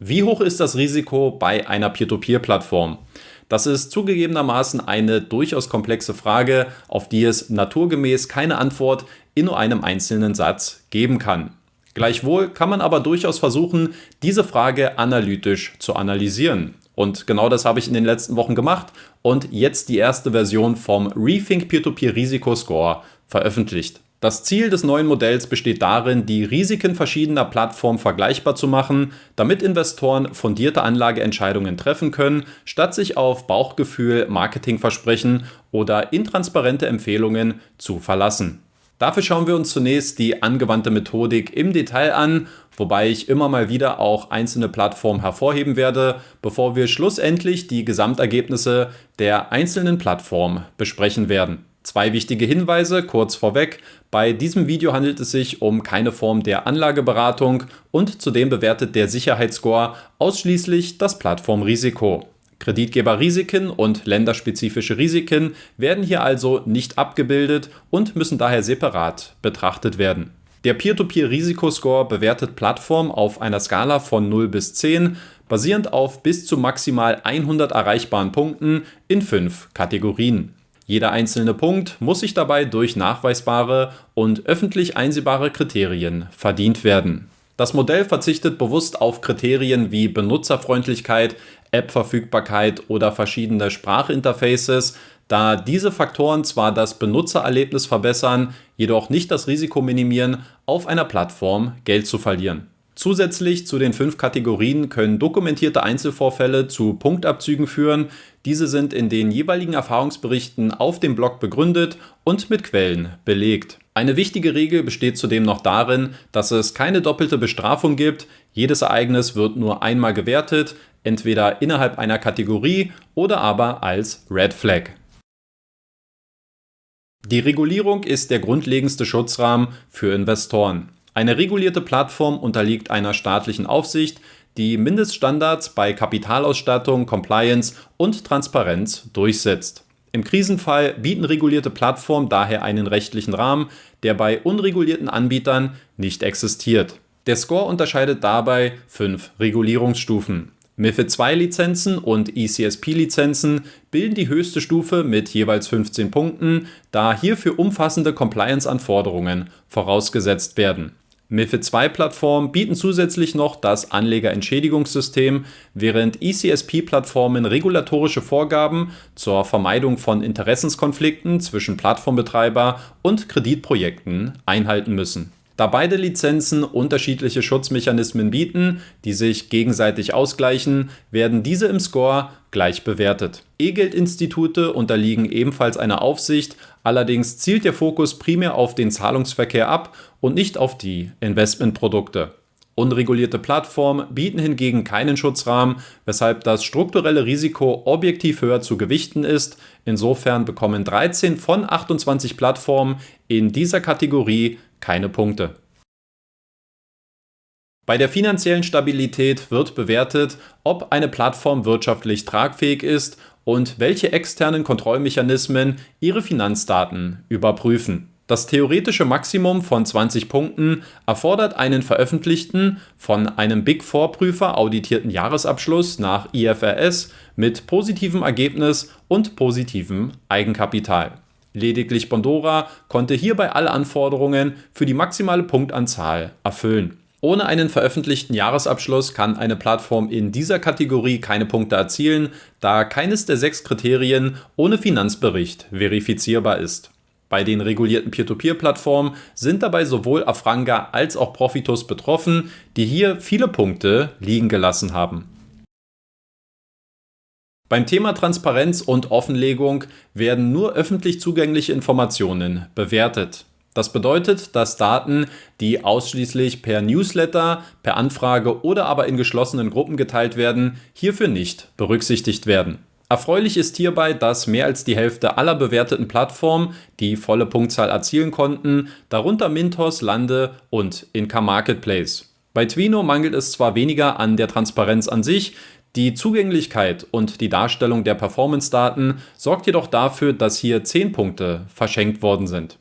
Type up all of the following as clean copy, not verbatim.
Wie hoch ist das Risiko bei einer Peer-to-Peer-Plattform? Das ist zugegebenermaßen eine durchaus komplexe Frage, auf die es naturgemäß keine Antwort in nur einem einzelnen Satz geben kann. Gleichwohl kann man aber durchaus versuchen, diese Frage analytisch zu analysieren. Und genau das habe ich in den letzten Wochen gemacht und jetzt die erste Version vom Rethink Peer-to-Peer Risikoscore veröffentlicht. Das Ziel des neuen Modells besteht darin, die Risiken verschiedener Plattformen vergleichbar zu machen, damit Investoren fundierte Anlageentscheidungen treffen können, statt sich auf Bauchgefühl, Marketingversprechen oder intransparente Empfehlungen zu verlassen. Dafür schauen wir uns zunächst die angewandte Methodik im Detail an, wobei ich immer mal wieder auch einzelne Plattformen hervorheben werde, bevor wir schlussendlich die Gesamtergebnisse der einzelnen Plattformen besprechen werden. Zwei wichtige Hinweise kurz vorweg. Bei diesem Video handelt es sich um keine Form der Anlageberatung und zudem bewertet der Sicherheitsscore ausschließlich das Plattformrisiko. Kreditgeberrisiken und länderspezifische Risiken werden hier also nicht abgebildet und müssen daher separat betrachtet werden. Der Peer-to-Peer-Risikoscore bewertet Plattformen auf einer Skala von 0 bis 10, basierend auf bis zu maximal 100 erreichbaren Punkten in 5 Kategorien. Jeder einzelne Punkt muss sich dabei durch nachweisbare und öffentlich einsehbare Kriterien verdient werden. Das Modell verzichtet bewusst auf Kriterien wie Benutzerfreundlichkeit, App-Verfügbarkeit oder verschiedene Sprachinterfaces, da diese Faktoren zwar das Benutzererlebnis verbessern, jedoch nicht das Risiko minimieren, auf einer Plattform Geld zu verlieren. Zusätzlich zu den 5 Kategorien können dokumentierte Einzelvorfälle zu Punktabzügen führen. Diese sind in den jeweiligen Erfahrungsberichten auf dem Blog begründet und mit Quellen belegt. Eine wichtige Regel besteht zudem noch darin, dass es keine doppelte Bestrafung gibt. Jedes Ereignis wird nur einmal gewertet, entweder innerhalb einer Kategorie oder aber als Red Flag. Die Regulierung ist der grundlegendste Schutzrahmen für Investoren. Eine regulierte Plattform unterliegt einer staatlichen Aufsicht, die Mindeststandards bei Kapitalausstattung, Compliance und Transparenz durchsetzt. Im Krisenfall bieten regulierte Plattformen daher einen rechtlichen Rahmen, der bei unregulierten Anbietern nicht existiert. Der Score unterscheidet dabei 5 Regulierungsstufen. MiFID II-Lizenzen und ECSP-Lizenzen bilden die höchste Stufe mit jeweils 15 Punkten, da hierfür umfassende Compliance-Anforderungen vorausgesetzt werden. MiFID II-Plattformen bieten zusätzlich noch das Anlegerentschädigungssystem, während ECSP-Plattformen regulatorische Vorgaben zur Vermeidung von Interessenskonflikten zwischen Plattformbetreiber und Kreditprojekten einhalten müssen. Da beide Lizenzen unterschiedliche Schutzmechanismen bieten, die sich gegenseitig ausgleichen, werden diese im Score gleich bewertet. E-Geldinstitute unterliegen ebenfalls einer Aufsicht, allerdings zielt der Fokus primär auf den Zahlungsverkehr ab und nicht auf die Investmentprodukte. Unregulierte Plattformen bieten hingegen keinen Schutzrahmen, weshalb das strukturelle Risiko objektiv höher zu gewichten ist. Insofern bekommen 13 von 28 Plattformen in dieser Kategorie keine Punkte. Bei der finanziellen Stabilität wird bewertet, ob eine Plattform wirtschaftlich tragfähig ist und welche externen Kontrollmechanismen ihre Finanzdaten überprüfen. Das theoretische Maximum von 20 Punkten erfordert einen veröffentlichten, von einem Big Four Prüfer auditierten Jahresabschluss nach IFRS mit positivem Ergebnis und positivem Eigenkapital. Lediglich Bondora konnte hierbei alle Anforderungen für die maximale Punktanzahl erfüllen. Ohne einen veröffentlichten Jahresabschluss kann eine Plattform in dieser Kategorie keine Punkte erzielen, da keines der 6 Kriterien ohne Finanzbericht verifizierbar ist. Bei den regulierten Peer-to-Peer-Plattformen sind dabei sowohl Afranga als auch Profitus betroffen, die hier viele Punkte liegen gelassen haben. Beim Thema Transparenz und Offenlegung werden nur öffentlich zugängliche Informationen bewertet. Das bedeutet, dass Daten, die ausschließlich per Newsletter, per Anfrage oder aber in geschlossenen Gruppen geteilt werden, hierfür nicht berücksichtigt werden. Erfreulich ist hierbei, dass mehr als die Hälfte aller bewerteten Plattformen die volle Punktzahl erzielen konnten, darunter Mintos, Lande und Inka Marketplace. Bei Twino mangelt es zwar weniger an der Transparenz an sich, die Zugänglichkeit und die Darstellung der Performance-Daten sorgt jedoch dafür, dass hier 10 Punkte verschenkt worden sind.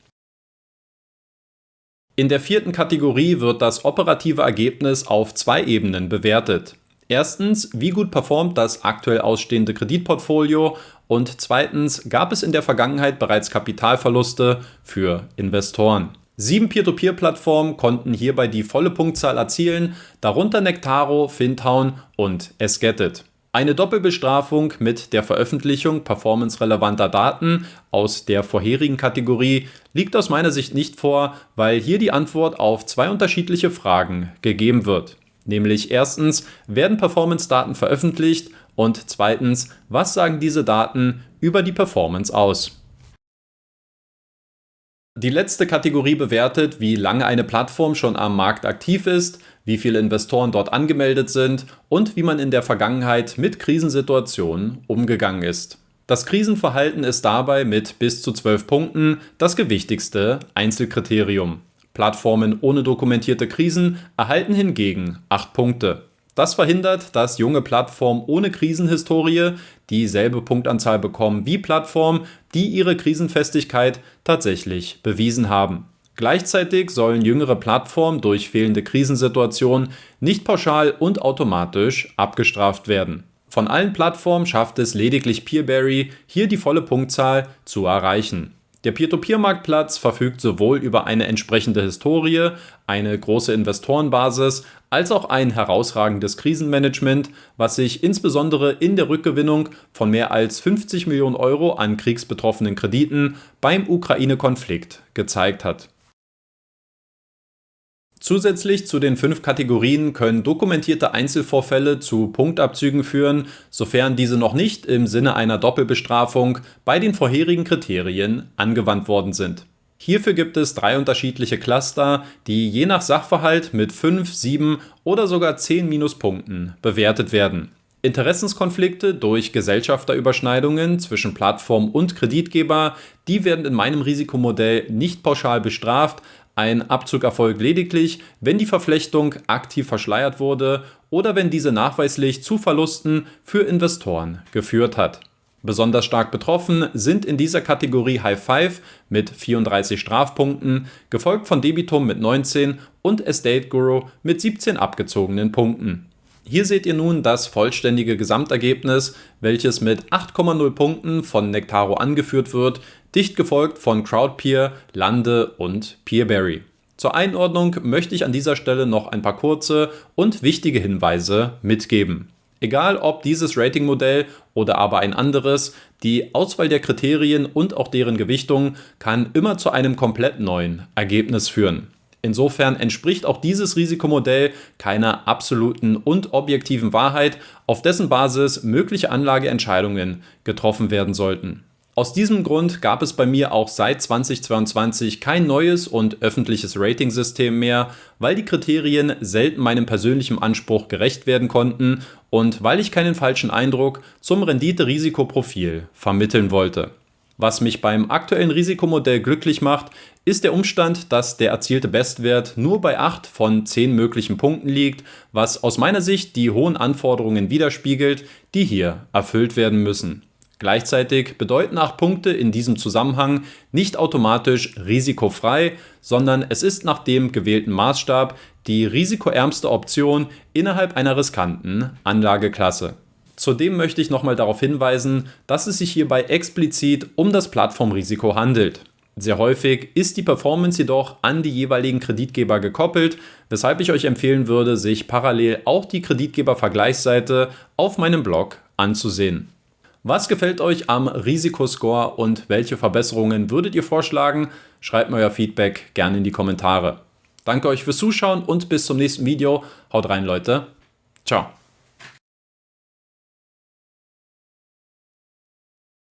In der 4. Kategorie wird das operative Ergebnis auf 2 Ebenen bewertet. Erstens, wie gut performt das aktuell ausstehende Kreditportfolio? Und zweitens, gab es in der Vergangenheit bereits Kapitalverluste für Investoren? 7 Peer-to-Peer-Plattformen konnten hierbei die volle Punktzahl erzielen, darunter Nectaro, Findtown und Esgetit. Eine Doppelbestrafung mit der Veröffentlichung performance-relevanter Daten aus der vorherigen Kategorie liegt aus meiner Sicht nicht vor, weil hier die Antwort auf zwei unterschiedliche Fragen gegeben wird. Nämlich erstens, werden Performance-Daten veröffentlicht und zweitens, was sagen diese Daten über die Performance aus? Die letzte Kategorie bewertet, wie lange eine Plattform schon am Markt aktiv ist, wie viele Investoren dort angemeldet sind und wie man in der Vergangenheit mit Krisensituationen umgegangen ist. Das Krisenverhalten ist dabei mit bis zu 12 Punkten das gewichtigste Einzelkriterium. Plattformen ohne dokumentierte Krisen erhalten hingegen 8 Punkte. Das verhindert, dass junge Plattformen ohne Krisenhistorie dieselbe Punktanzahl bekommen wie Plattformen, die ihre Krisenfestigkeit tatsächlich bewiesen haben. Gleichzeitig sollen jüngere Plattformen durch fehlende Krisensituationen nicht pauschal und automatisch abgestraft werden. Von allen Plattformen schafft es lediglich Peerberry, hier die volle Punktzahl zu erreichen. Der Peer-to-Peer-Marktplatz verfügt sowohl über eine entsprechende Historie, eine große Investorenbasis, als auch ein herausragendes Krisenmanagement, was sich insbesondere in der Rückgewinnung von mehr als 50 Millionen Euro an kriegsbetroffenen Krediten beim Ukraine-Konflikt gezeigt hat. Zusätzlich zu den 5 Kategorien können dokumentierte Einzelvorfälle zu Punktabzügen führen, sofern diese noch nicht im Sinne einer Doppelbestrafung bei den vorherigen Kriterien angewandt worden sind. Hierfür gibt es 3 unterschiedliche Cluster, die je nach Sachverhalt mit 5, 7 oder sogar 10 Minuspunkten bewertet werden. Interessenskonflikte durch Gesellschafterüberschneidungen zwischen Plattform und Kreditgeber, die werden in meinem Risikomodell nicht pauschal bestraft. Ein Abzug erfolgt lediglich, wenn die Verflechtung aktiv verschleiert wurde oder wenn diese nachweislich zu Verlusten für Investoren geführt hat. Besonders stark betroffen sind in dieser Kategorie High Five mit 34 Strafpunkten, gefolgt von Debitum mit 19 und Estate Guru mit 17 abgezogenen Punkten. Hier seht ihr nun das vollständige Gesamtergebnis, welches mit 8,0 Punkten von Nectaro angeführt wird, dicht gefolgt von Crowdpeer, Lande und Peerberry. Zur Einordnung möchte ich an dieser Stelle noch ein paar kurze und wichtige Hinweise mitgeben. Egal ob dieses Ratingmodell oder aber ein anderes, die Auswahl der Kriterien und auch deren Gewichtung kann immer zu einem komplett neuen Ergebnis führen. Insofern entspricht auch dieses Risikomodell keiner absoluten und objektiven Wahrheit, auf dessen Basis mögliche Anlageentscheidungen getroffen werden sollten. Aus diesem Grund gab es bei mir auch seit 2022 kein neues und öffentliches Ratingsystem mehr, weil die Kriterien selten meinem persönlichen Anspruch gerecht werden konnten und weil ich keinen falschen Eindruck zum Rendite-Risikoprofil vermitteln wollte. Was mich beim aktuellen Risikomodell glücklich macht, ist der Umstand, dass der erzielte Bestwert nur bei 8 von 10 möglichen Punkten liegt, was aus meiner Sicht die hohen Anforderungen widerspiegelt, die hier erfüllt werden müssen. Gleichzeitig bedeuten 8 Punkte in diesem Zusammenhang nicht automatisch risikofrei, sondern es ist nach dem gewählten Maßstab die risikoärmste Option innerhalb einer riskanten Anlageklasse. Zudem möchte ich nochmal darauf hinweisen, dass es sich hierbei explizit um das Plattformrisiko handelt. Sehr häufig ist die Performance jedoch an die jeweiligen Kreditgeber gekoppelt, weshalb ich euch empfehlen würde, sich parallel auch die Kreditgeber-Vergleichsseite auf meinem Blog anzusehen. Was gefällt euch am Risikoscore und welche Verbesserungen würdet ihr vorschlagen? Schreibt mir euer Feedback gerne in die Kommentare. Danke euch fürs Zuschauen und bis zum nächsten Video. Haut rein, Leute. Ciao.